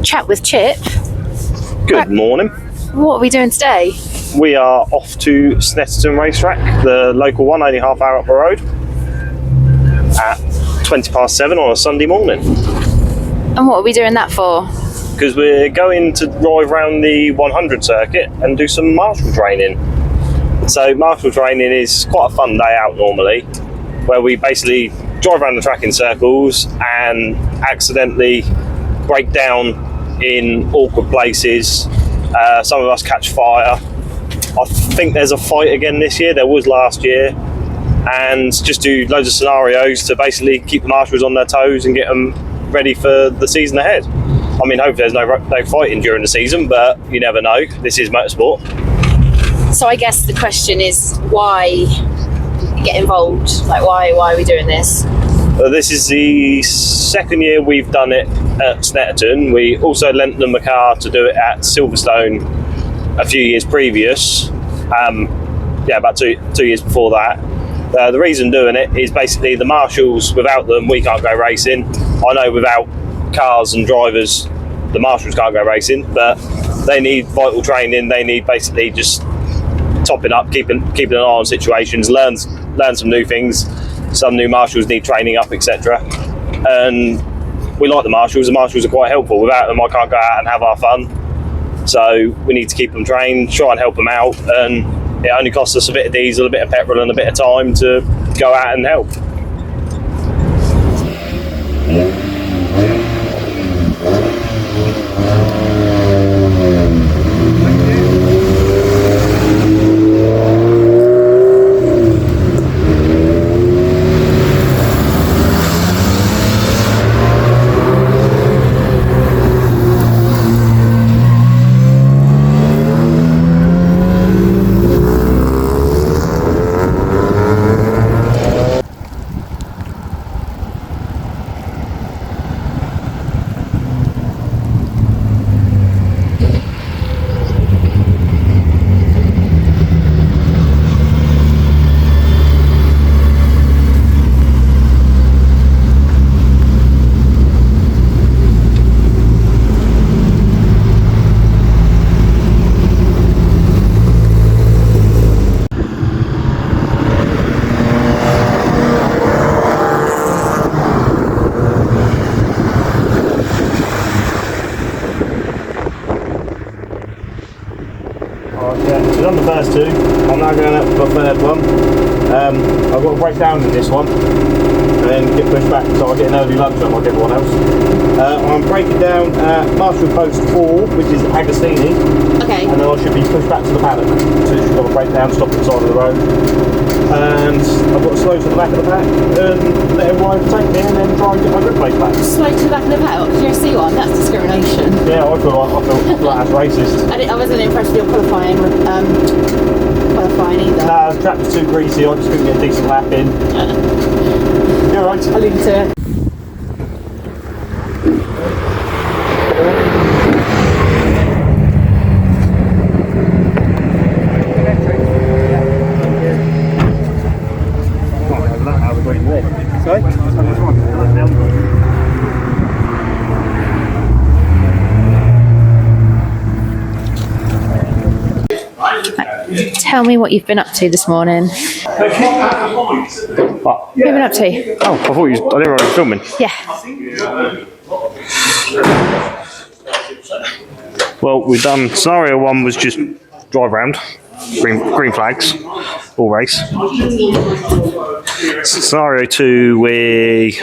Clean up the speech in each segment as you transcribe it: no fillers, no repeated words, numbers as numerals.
chat with Chip. Good morning. What are we doing today? We are off to Snetterton racetrack, the local one, only half hour up the road, at 7:20 on a Sunday morning. And what are we doing that for? Because we're going to drive around the 100 circuit and do some marshal training. So marshal training is quite a fun day out normally, where we basically drive around the track in circles and accidentally break down in awkward places. Some of us catch fire. I think there's a fight again this year. There was last year. And just do loads of scenarios to basically keep the marshals on their toes and get them ready for the season ahead. I mean, hopefully there's no fighting during the season, but you never know. This is motorsport. So I guess the question is, why get involved? Like, why are we doing this? This is the second year we've done it at Snetterton. We also lent them a car to do it at Silverstone a few years previous. About two years before that. The reason doing it is basically the marshals, without them, we can't go racing. I know without cars and drivers, the marshals can't go racing, but they need vital training. They need basically just topping up, keeping an eye on situations, learn some new things. Some new marshals need training up, etc. And we like the marshals. The marshals are quite helpful. Without them, I can't go out and have our fun. So we need to keep them trained, try and help them out, and it only costs us a bit of diesel, a bit of petrol and a bit of time to go out and help. We've done the first two. I'm now going up for the third one. I've got to break down in this one and then get pushed back, so I get an early lunch like everyone else. I'm breaking down Marshal Post 4, which is Agostini. Okay. And then I should be pushed back to the paddock. So it's got to break down, stop at the side of the road. And I've got to slow to the back of the pack and let everyone overtake me and then try and get my grip plate back. Slow to the back of the paddock? Did you see one? That's discrimination. Yeah, I feel like that's racist. I wasn't impressed with your qualifying either. Nah, the track was too greasy, I just couldn't get a decent lap in. You're right. I'll leave it to it. Tell me what you've been up to this morning. What? What have you been up to? Oh, I thought I didn't realize you were filming. Yeah. Well, we've done scenario 1 was just drive round, green flags, all race. Scenario 2 we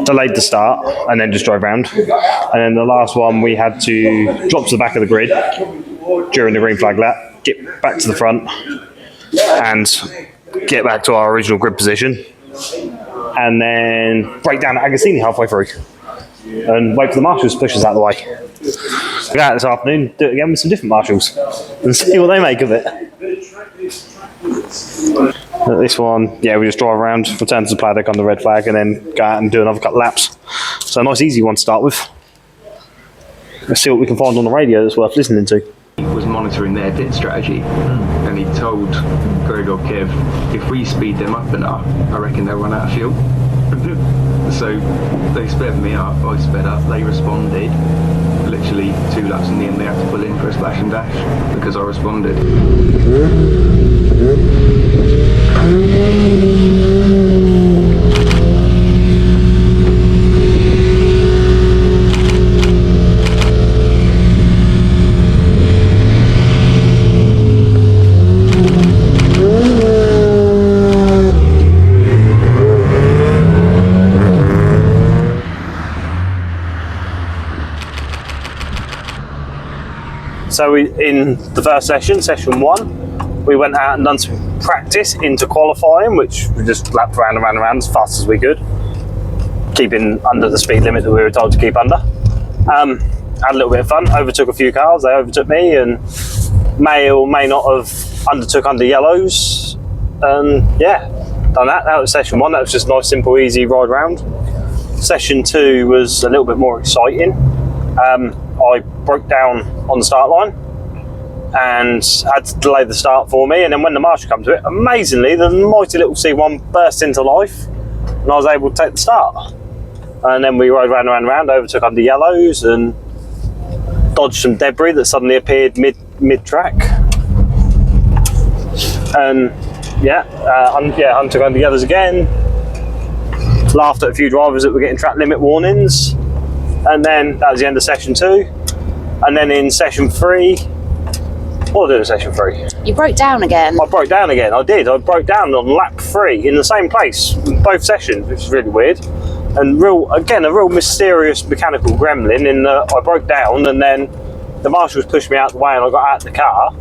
delayed the start and then just drove round. And then the last one we had to drop to the back of the grid during the green flag lap, get back to the front and get back to our original grid position, and then break down at Agostini halfway through and wait for the marshals to push us out of the way. We'll go out this afternoon, do it again with some different marshals and see what they make of it. This one, yeah, we just drive around, return to the paddock on the red flag, and then go out and do another couple of laps. So a nice easy one to start with. Let's see what we can find on the radio that's worth listening to. Was monitoring their pit strategy, and and he told Greg or Kev, if we speed them up enough, I reckon they'll run out of fuel. So they sped me up, I sped up, they responded. Literally 2 laps in the end, they had to pull in for a splash and dash because I responded. So in the first session, session 1, we went out and done some practice into qualifying, which we just lapped around and around and around as fast as we could, keeping under the speed limit that we were told to keep under. Had a little bit of fun, overtook a few cars, they overtook me, and may or may not have undertook under yellows. And yeah, done that. That was session 1, that was just a nice, simple, easy ride round. Session 2 was a little bit more exciting. I broke down on the start line and had to delay the start for me, and then when the marshal come to it, amazingly the mighty little C1 burst into life and I was able to take the start. And then we rode round and round and round, overtook under yellows and dodged some debris that suddenly appeared mid-track. And undertook under yellows again, laughed at a few drivers that were getting track limit warnings. And then that was the end of session 2. And then in session 3, what did I do in session 3? You broke down again. I broke down again, I did. I broke down on lap 3 in the same place, both sessions, which is really weird. And a real mysterious mechanical gremlin in that I broke down and then the marshals pushed me out the way and I got out of the car.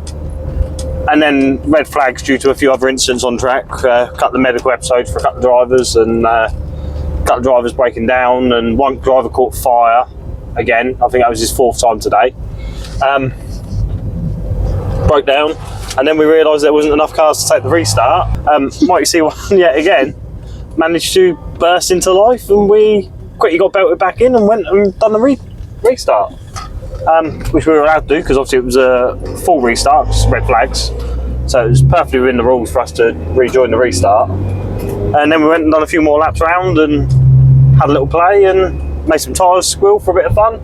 And then red flags due to a few other incidents on track, cut the medical episodes for a couple of drivers and couple of drivers breaking down, and one driver caught fire again. I think that was his 4th time today. Broke down, and then we realised there wasn't enough cars to take the restart. Mighty C1 yet again managed to burst into life, and we quickly got belted back in and went and done the restart, which we were allowed to do because obviously it was a full restart, just red flags. So it was perfectly within the rules for us to rejoin the restart. And then we went and done a few more laps around and had a little play and made some tyres squeal for a bit of fun.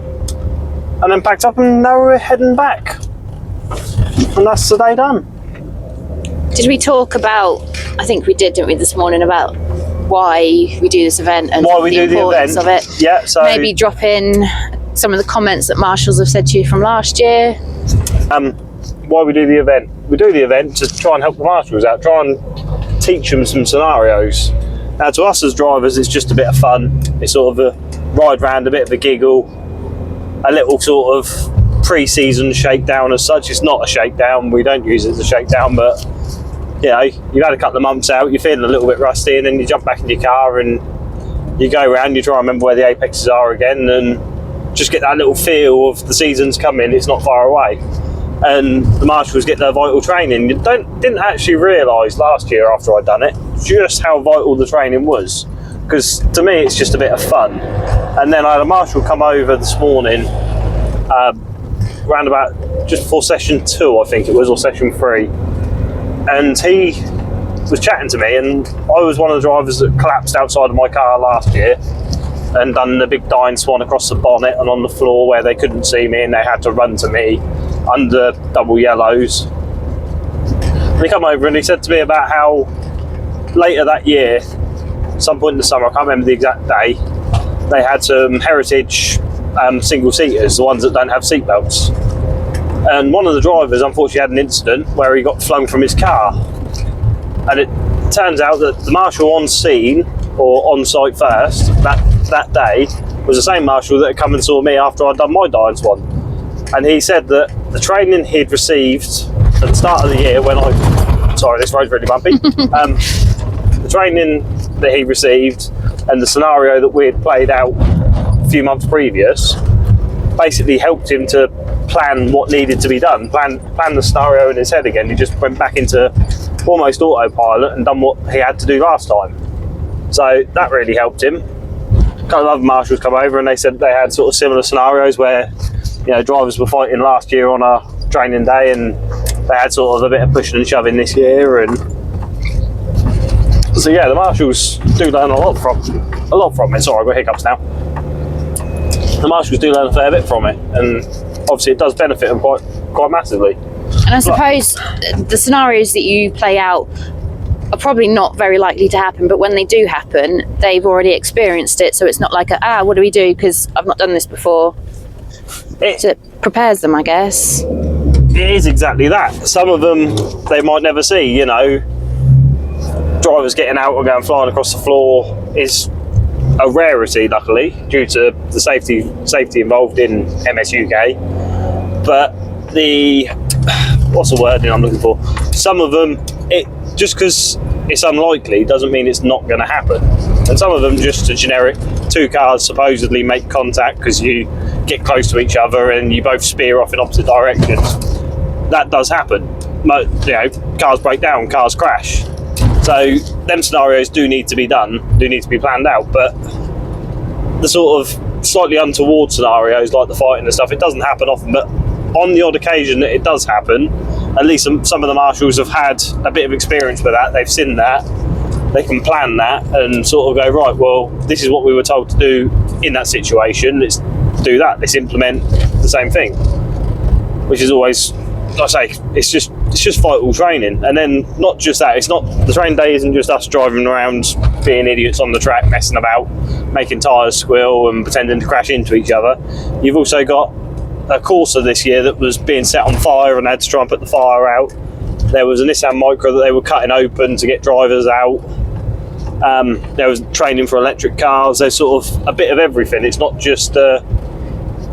And then packed up and now we're heading back. And that's the day done. Did we talk about, I think we did, didn't we, this morning, about why we do this event and why we the do the importance event? of it? Yeah, so maybe drop in some of the comments that marshals have said to you from last year. Why we do the event? We do the event to try and help the marshals out, try and teach them some scenarios. Now to us as drivers it's just a bit of fun, it's sort of a ride round, a bit of a giggle, a little sort of pre-season shakedown as such. It's not a shakedown, we don't use it as a shakedown, but you know, you've had a couple of months out, you're feeling a little bit rusty, and then you jump back in your car and you go around, you try and remember where the apexes are again and just get that little feel of the season's coming, it's not far away. And the marshals get their vital training. You didn't actually realise last year after I'd done it just how vital the training was, because to me it's just a bit of fun. And then I had a marshal come over this morning around about just before session 2 I think it was, or session 3, and he was chatting to me, and I was one of the drivers that collapsed outside of my car last year and done the big dying swan across the bonnet and on the floor where they couldn't see me and they had to run to me under double yellows. And he come over and he said to me about how later that year, some point in the summer, I can't remember the exact day, they had some heritage single seaters, the ones that don't have seat belts. And one of the drivers unfortunately had an incident where he got flung from his car. And it turns out that the marshal on scene, or on site first, that day, was the same marshal that had come and saw me after I'd done my dying swan. And he said that the training he'd received at the start of the year when sorry, this road's really bumpy. The training that he received and the scenario that we had played out a few months previous basically helped him to plan what needed to be done, plan the scenario in his head again. He just went back into almost autopilot and done what he had to do last time. So that really helped him. A couple of other marshals come over and they said they had sort of similar scenarios where, you know, drivers were fighting last year on a training day and they had sort of a bit of pushing and shoving this year, and so yeah, the marshals do learn a lot from it. Sorry, I've got hiccups now. The marshals do learn a fair bit from it, and obviously it does benefit them quite massively. And I suppose the scenarios that you play out are probably not very likely to happen, but when they do happen, they've already experienced it, so it's not like what do we do because I've not done this before. So it prepares them, I guess. It is exactly that. Some of them they might never see, you know. Drivers getting out or going flying across the floor is a rarity, luckily, due to the safety involved in MS UK. But what's the word I'm looking for? Some of them, just because it's unlikely doesn't mean it's not going to happen. And some of them, just a generic two cars supposedly make contact because you get close to each other and you both spear off in opposite directions. That does happen. You know, cars break down, cars crash. So them scenarios do need to be done, do need to be planned out. But the sort of slightly untoward scenarios like the fighting and stuff, it doesn't happen often. But on the odd occasion that it does happen, at least some of the marshals have had a bit of experience with that. They've seen that, they can plan that and sort of go, right, well, this is what we were told to do in that situation. Let's do that. Let's implement the same thing, which is always, like I say, it's just vital training. And then not just that, it's not, the train day isn't just us driving around being idiots on the track, messing about, making tyres squeal and pretending to crash into each other. You've also got a Corsa this year that was being set on fire and had to try and put the fire out. There was a Nissan Micra that they were cutting open to get drivers out. There was training for electric cars. There's sort of a bit of everything. It's not just I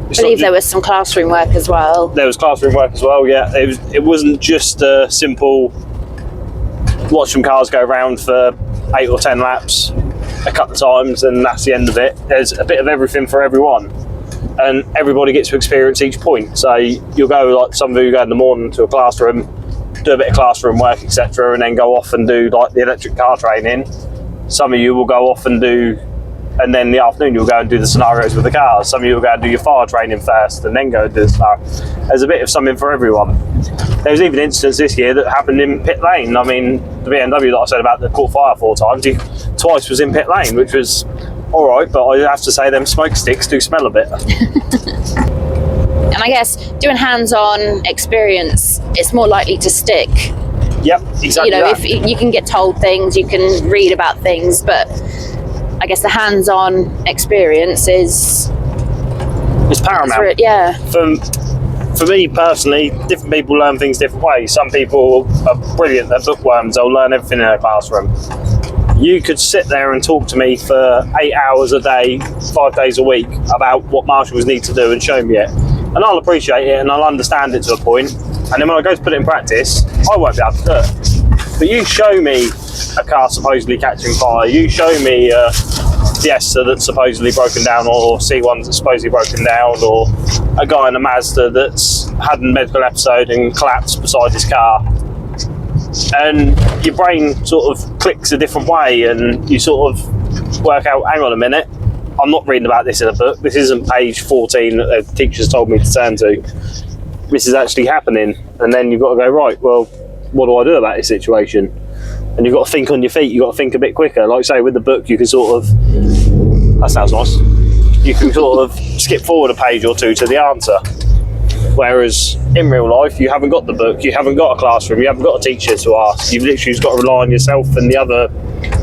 believe there was some classroom work as well. There was classroom work as well, yeah. It wasn't just a simple watch some cars go around for 8 or 10 laps a couple of times and that's the end of it. There's a bit of everything for everyone. And everybody gets to experience each point. So you'll go, like some of you go in the morning to a classroom, do a bit of classroom work, etc., and then go off and do like the electric car training. Some of you will go off and do, and then in the afternoon you'll go and do the scenarios with the cars. Some of you will go and do your fire training first and then go and do the scenario. There's a bit of something for everyone. There was even an instance this year that happened in pit lane. I mean, the BMW that I said about that caught fire 4 times, he twice was in pit lane, which was all right, but I have to say them smoke sticks do smell a bit. And I guess doing hands-on experience, it's more likely to stick. Yep, exactly. You know, that. if you can get told things, you can read about things, but I guess the hands-on experience is paramount. Yeah. For me personally, different people learn things different ways. Some people are brilliant, they're bookworms, they'll learn everything in a classroom. You could sit there and talk to me for 8 hours a day, 5 days a week about what marshals need to do and show me it. And I'll appreciate it and I'll understand it to a point. And then when I go to put it in practice, I won't be able to do it. But you show me a car supposedly catching fire, you show me a Fiesta that's supposedly broken down, or C1 that's supposedly broken down, or a guy in a Mazda that's had a medical episode and collapsed beside his car. And your brain sort of clicks a different way and you sort of work out, hang on a minute, I'm not reading about this in a book, this isn't page 14 that the teachers told me to turn to, this is actually happening. And then you've got to go, right, well, what do I do about this situation? And you've got to think on your feet, you've got to think a bit quicker. Like say with the book, you can sort of, that sounds nice, you can sort of skip forward a page or two to the answer. Whereas in real life, you haven't got the book, you haven't got a classroom, you haven't got a teacher to ask. You've literally just got to rely on yourself and the other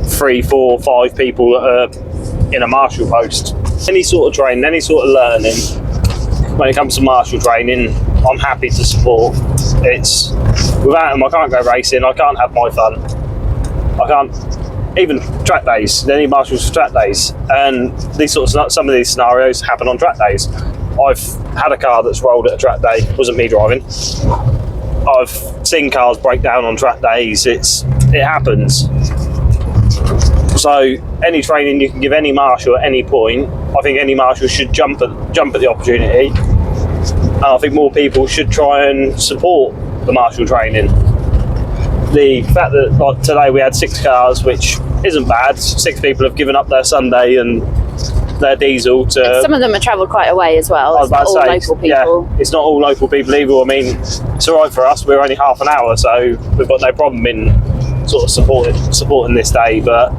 3, 4, 5 people that are in a marshal post. Any sort of training, any sort of learning, when it comes to marshal training, I'm happy to support. It's, without them, I can't go racing, I can't have my fun. I can't, even track days, any marshals for track days. And these sorts of, some of these scenarios happen on track days. I've had a car that's rolled at a track day, wasn't me driving. I've seen cars break down on track days, it happens. So any training you can give any marshal at any point, I think any marshal should jump at the opportunity. And I think more people should try and support the marshal training. The fact that like today we had 6 cars, which isn't bad, 6 people have given up their Sunday and their diesel to. And some of them have travelled quite a way as well. I was It's not about all to say, local people. yeah, it's not all local people either. I mean, it's all right for us. We're only half an hour, so we've got no problem in sort of supporting this day. But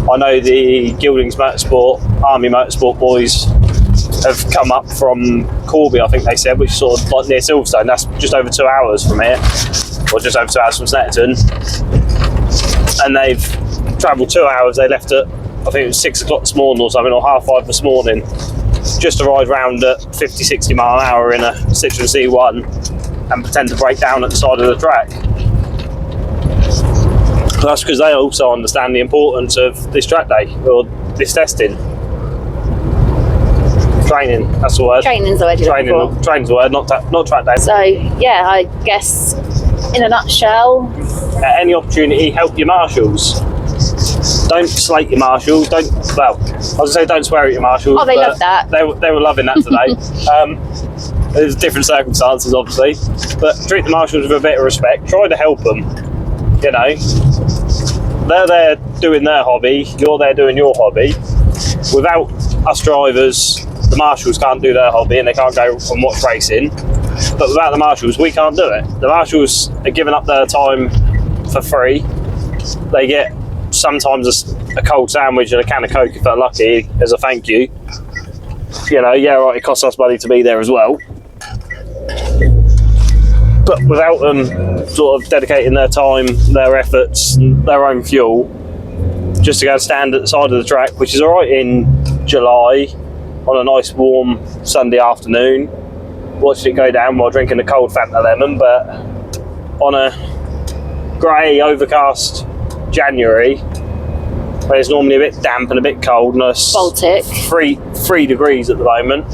I know the Gildings Motorsport, Army Motorsport boys have come up from Corby, I think they said, which is sort of like near Silverstone. That's just over 2 hours from here, or just over 2 hours from Snetterton. And they've travelled 2 hours. They left at, I think it was 6 o'clock this morning or something, or 5:30 this morning, just to ride round at 50, 60 mile an hour in a Citroen C1 and pretend to break down at the side of the track. That's because they also understand the importance of this track day, or this testing. Training, that's the word. Training's the word you're looking for. Training's the word, not track day. So, yeah, I guess in a nutshell, At any opportunity, help your marshals. Don't slate your marshals. I was going to say don't swear at your marshals. Oh, they but love that. They were loving that today. There's different circumstances, obviously, but treat the marshals with a bit of respect. Try to help them. You know, they're there doing their hobby. You're there doing your hobby. Without us drivers, the marshals can't do their hobby and they can't go and watch racing. But without the marshals, we can't do it. The marshals are giving up their time for free. They get sometimes a cold sandwich and a can of Coke if they're lucky as a thank you. You know, yeah, right, it costs us money to be there as well. But without them sort of dedicating their time, their efforts, their own fuel, just to go stand at the side of the track, which is alright in July, on a nice warm Sunday afternoon, watching it go down while drinking a cold Fanta lemon, but on a grey, overcast January, when it's normally a bit damp and a bit cold, and it's Baltic. 3 degrees at the moment,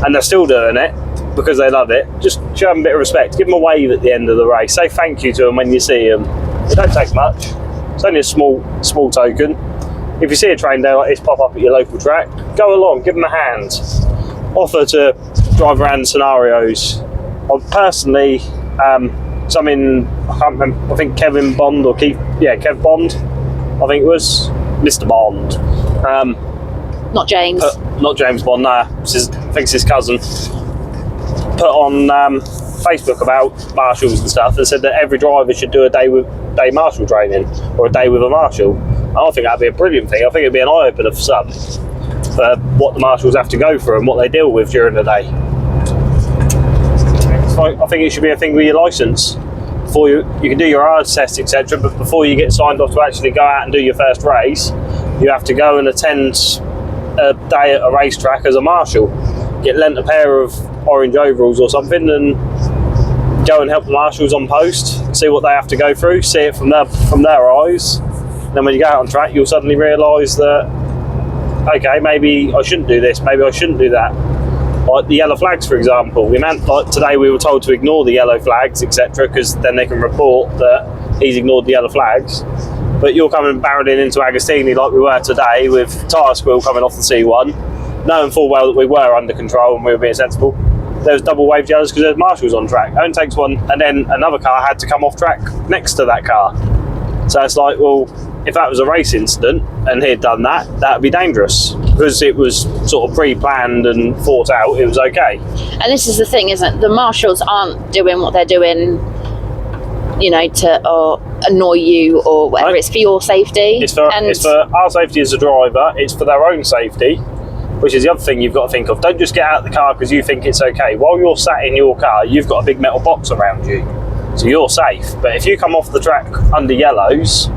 and they're still doing it because they love it, just show them a bit of respect. Give them a wave at the end of the race. Say thank you to them when you see them. It don't take much. It's only a small token. If you see a train day like this pop up at your local track, go along, give them a hand. Offer to drive around scenarios. I've personally, I can't remember, I think Kevin Bond or Keith, yeah, Kev Bond, I think it was, Mr. Bond. Not James. Not James Bond, no, I think it's his cousin. Put on Facebook about marshals and stuff and said that every driver should do a day marshal training or a day with a marshal. I think that'd be a brilliant thing. I think it'd be an eye-opener for some, for what the marshals have to go through and what they deal with during the day. I think it should be a thing with your licence. Before you can do your ARDS test, etc., but before you get signed off to actually go out and do your first race, you have to go and attend a day at a racetrack as a marshal. Get lent a pair of orange overalls or something and go and help the marshals on post, see what they have to go through, see it from their eyes. Then when you go out on track, you'll suddenly realise that, okay, maybe I shouldn't do this, maybe I shouldn't do that. Like the yellow flags, for example. Like today we were told to ignore the yellow flags, etc., because then they can report that he's ignored the yellow flags. But you're coming barreling into Agostini like we were today with tyre squeal coming off the C1, knowing full well that we were under control and we were being sensible. There was double wave yellows because there's marshals on track. It only takes one, and then another car had to come off track next to that car. So it's like, well, if that was a race incident and he'd done that, that would be dangerous. Because it was sort of pre-planned and thought out, it was okay. And this is the thing, isn't it? The marshals aren't doing what they're doing, you know, to annoy you or whatever. It's for your safety. It's for our safety as a driver. It's for their own safety, which is the other thing you've got to think of. Don't just get out of the car because you think it's okay. While you're sat in your car, you've got a big metal box around you, so you're safe. But if you come off the track under yellows,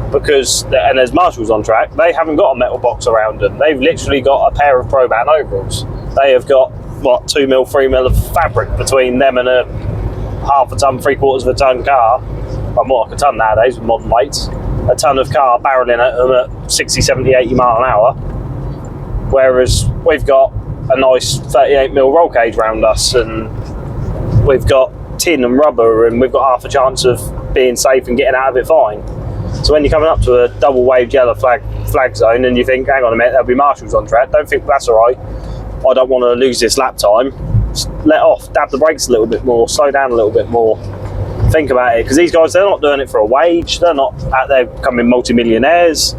and there's marshals on track, they haven't got a metal box around them. They've literally got a pair of Proban overalls. They have got, 2 mil, 3 mil of fabric between them and a half a ton, 3/4 of a ton car, or more like a ton nowadays with modern weights, a ton of car barreling at them at 60, 70, 80 mile an hour. Whereas we've got a nice 38 mil roll cage around us, and we've got tin and rubber, and we've got half a chance of being safe and getting out of it fine. So when you're coming up to a double waved yellow flag zone and you think, hang on a minute, there'll be marshals on track, don't think that's all right, I don't want to lose this lap time. Just let off, dab the brakes a little bit more, slow down a little bit more, think about it, because these guys, they're not doing it for a wage, they're not out there becoming multi-millionaires,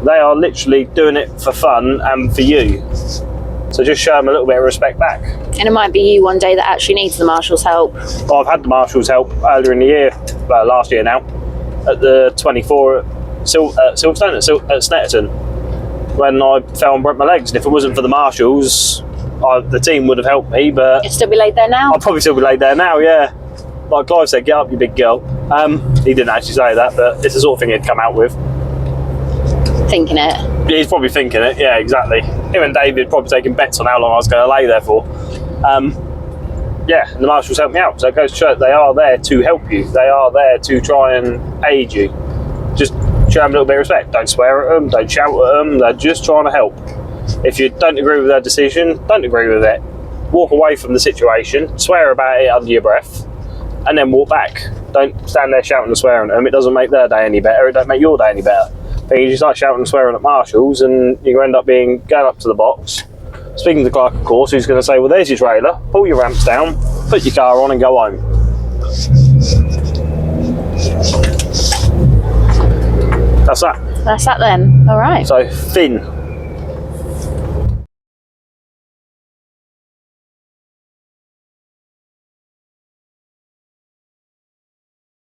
They are literally doing it for fun and for you. So just show them a little bit of respect back. And it might be you one day that actually needs the marshal's help. Well, I've had the marshal's help earlier in the year, last year now, at the 24 at Silverstone, at Snetterton, when I fell and broke my legs. And if it wasn't for the marshals, the team would have helped me, but You'd still be laid there now? I'd probably still be laid there now, yeah. Like Clive said, get up, you big girl. He didn't actually say that, but it's the sort of thing he'd come out with. Thinking it. He's probably thinking it, yeah, exactly. Him and David probably taking bets on how long I was going to lay there for. Yeah, and the marshals helped me out. So it goes to show that they are there to help you. They are there to try and aid you. Just show them a little bit of respect. Don't swear at them, don't shout at them. They're just trying to help. If you don't agree with their decision, don't agree with it. Walk away from the situation, swear about it under your breath, and then walk back. Don't stand there shouting and swearing at them. It doesn't make their day any better. It don't make your day any better. But you just start shouting and swearing at marshals, and you end up going up to the box, speaking to the clerk, of course, who's going to say, well, there's your trailer, pull your ramps down, put your car on and go home. That's that. That's that then. All right. So, Finn,